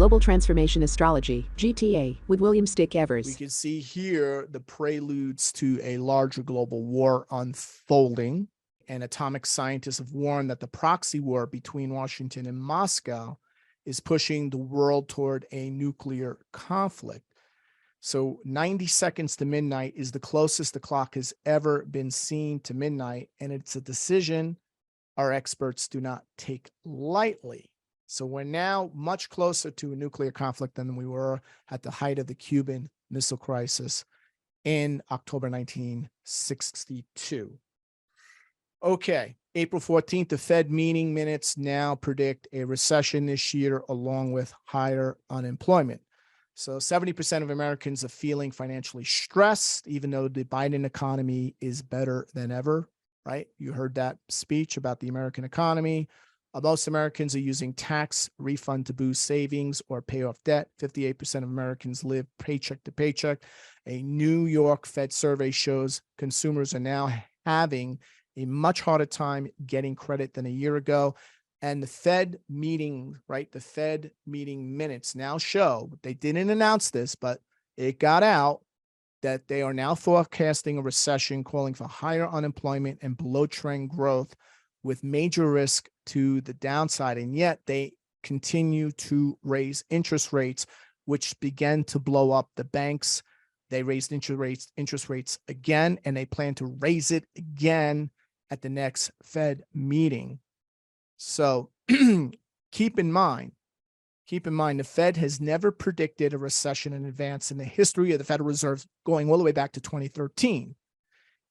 Global Transformation Astrology, GTA, with William We Stickevers. can see here the preludes to a larger global war unfolding, and atomic scientists have warned that the proxy war between Washington and Moscow is pushing the world toward a nuclear conflict. So 90 seconds to midnight is the closest the clock has ever been seen to midnight, and it's a decision our experts do not take lightly. So we're now much closer to a nuclear conflict than we were at the height of the Cuban Missile Crisis in October 1962. Okay, April 14th, the Fed meeting minutes now predict a recession this year along with higher unemployment. So 70% of Americans are feeling financially stressed, even though the Biden economy is better than ever, right? You heard that speech about the American economy. Most Americans are using tax refund to boost savings or pay off debt. 58% of Americans live paycheck to paycheck. A New York Fed survey shows consumers are now having a much harder time getting credit than a year ago. And the Fed meeting, right? The Fed meeting minutes now show, they didn't announce this, but it got out that they are now forecasting a recession, calling for higher unemployment and below trend growth with major risk to the downside. And yet they continue to raise interest rates, which began to blow up the banks. They raised interest rates again, and they plan to raise it again at the next Fed meeting. So keep in mind, the Fed has never predicted a recession in advance in the history of the Federal Reserve, going all the way back to 2013.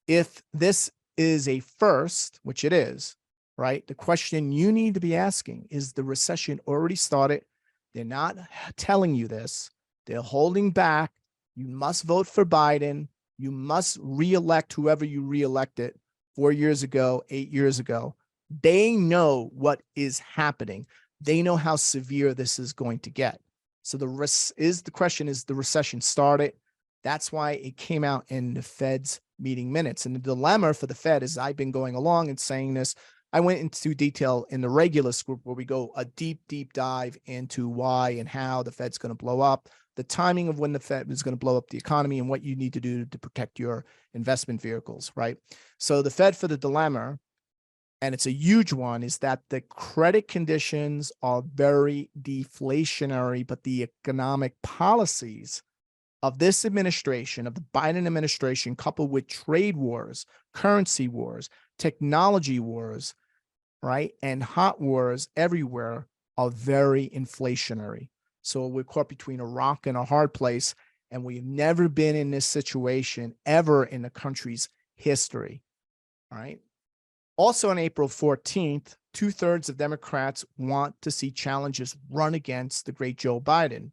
If this is a first, which it is, right? The question you need to be asking is, the recession already started? They're not telling you this. They're holding back. You must vote for Biden. You must reelect whoever you reelected 4 years ago, 8 years ago. They know what is happening. They know how severe this is going to get. So the question is, the recession started? That's why it came out in the Fed's meeting minutes. And the dilemma for the Fed, as I've been going along and saying this, I went into detail in the Regulus group, where we go a deep dive into why and how the Fed's going to blow up, the timing of when the Fed is going to blow up the economy, and what you need to do to protect your investment vehicles, right? So the Fed, for the dilemma, and it's a huge one, is that the credit conditions are very deflationary, but the economic policies of this administration, of the Biden administration, coupled with trade wars, currency wars, technology wars, right, and hot wars everywhere, are very inflationary. So we're caught between a rock and a hard place, and we've never been in this situation ever in the country's history, all right? Also on April 14th, 2/3 of Democrats want to see challengers run against the great Joe Biden.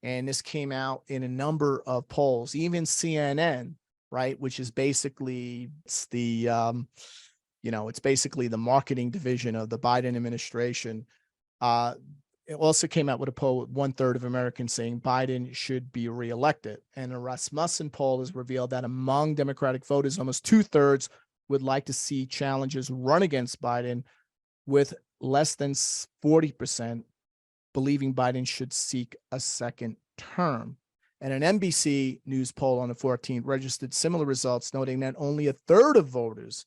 And this came out in a number of polls, even CNN, right, which is basically, it's basically the marketing division of the Biden administration. It also came out with a poll with 1/3 of Americans saying Biden should be reelected. And a Rasmussen poll has revealed that among Democratic voters, almost 2/3 would like to see challengers run against Biden, with less than 40% believing Biden should seek a second term. And an NBC News poll on the 14th registered similar results, noting that only 1/3 of voters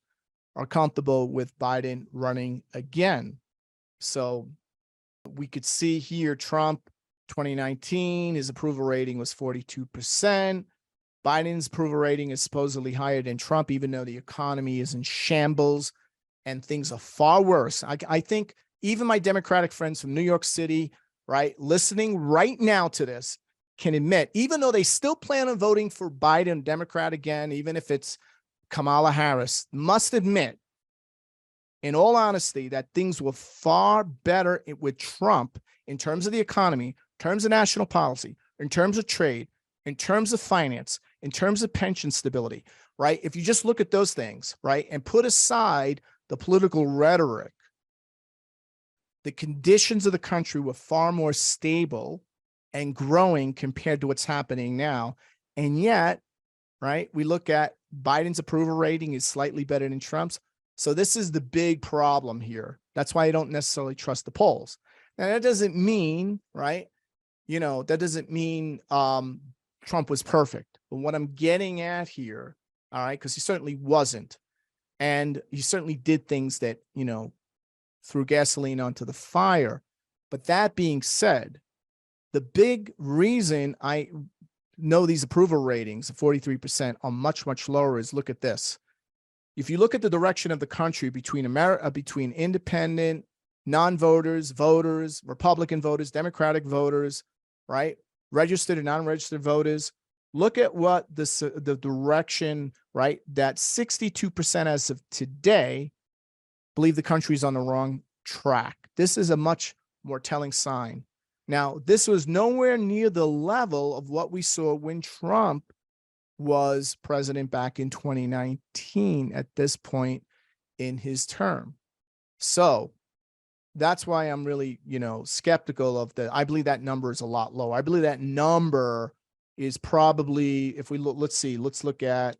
are comfortable with Biden running again. So we could see here, Trump, 2019, his approval rating was 42%. Biden's approval rating is supposedly higher than Trump, even though the economy is in shambles and things are far worse. I think even my Democratic friends from New York City, right, listening right now to this, can admit, even though they still plan on voting for Biden, Democrat again, even if it's Kamala Harris, must admit, in all honesty, that things were far better with Trump in terms of the economy, in terms of national policy, in terms of trade, in terms of finance, in terms of pension stability, right? If you just look at those things, right, and put aside the political rhetoric, the conditions of the country were far more stable and growing compared to what's happening now. And yet, right, we look at Biden's approval rating is slightly better than Trump's. So this is the big problem here. That's why I don't necessarily trust the polls. Now, that doesn't mean, right, that doesn't mean Trump was perfect. But what I'm getting at here, all right, because he certainly wasn't. And he certainly did things that, threw gasoline onto the fire. But that being said, the big reason I know these approval ratings of 43% are much, much lower is look at this. If you look at the direction of the country between between independent, non-voters, voters, Republican voters, Democratic voters, right? Registered and non-registered voters, look at what the direction, right? That 62% as of today believe the country's on the wrong track. This is a much more telling sign. Now, this was nowhere near the level of what we saw when Trump was president back in 2019 at this point in his term. So that's why I'm really, skeptical of I believe that number is a lot lower. I believe that number is probably, if we look, let's look at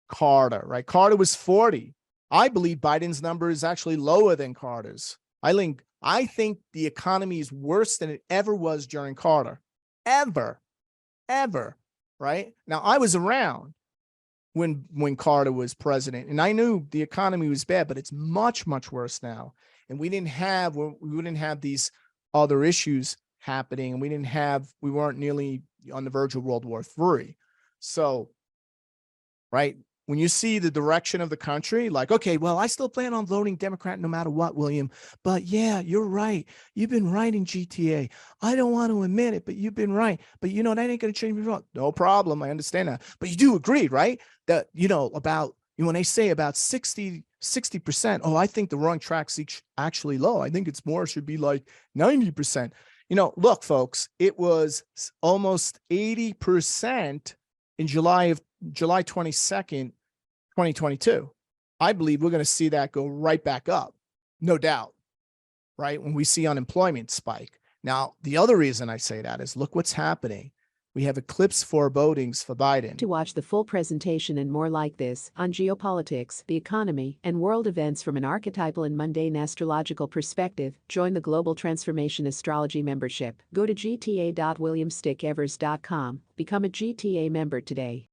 Carter, right? Carter was 40. I believe Biden's number is actually lower than Carter's. I think the economy is worse than it ever was during Carter. Ever. Right? Now, I was around when Carter was president, and I knew the economy was bad, but it's much, much worse now. And we didn't have these other issues happening, and we weren't nearly on the verge of World War III. So, right, when you see the direction of the country, like, okay, well, I still plan on voting Democrat no matter what, William. But yeah, you're right. You've been right in GTA. I don't want to admit it, but you've been right. But that ain't going to change me wrong. No problem. I understand that. But you do agree, right? That, about, when they say about 60%, oh, I think the wrong track's actually low. I think it's more, should be like 90%. Look, folks, it was almost 80% in July 22nd, 2022. I believe we're going to see that go right back up, no doubt, right? When we see unemployment spike. Now, the other reason I say that is look what's happening. We have eclipse forebodings for Biden. To watch the full presentation and more like this on geopolitics, the economy, and world events from an archetypal and mundane astrological perspective, join the Global Transformation Astrology membership. Go to gta.williamstickevers.com. Become a GTA member today.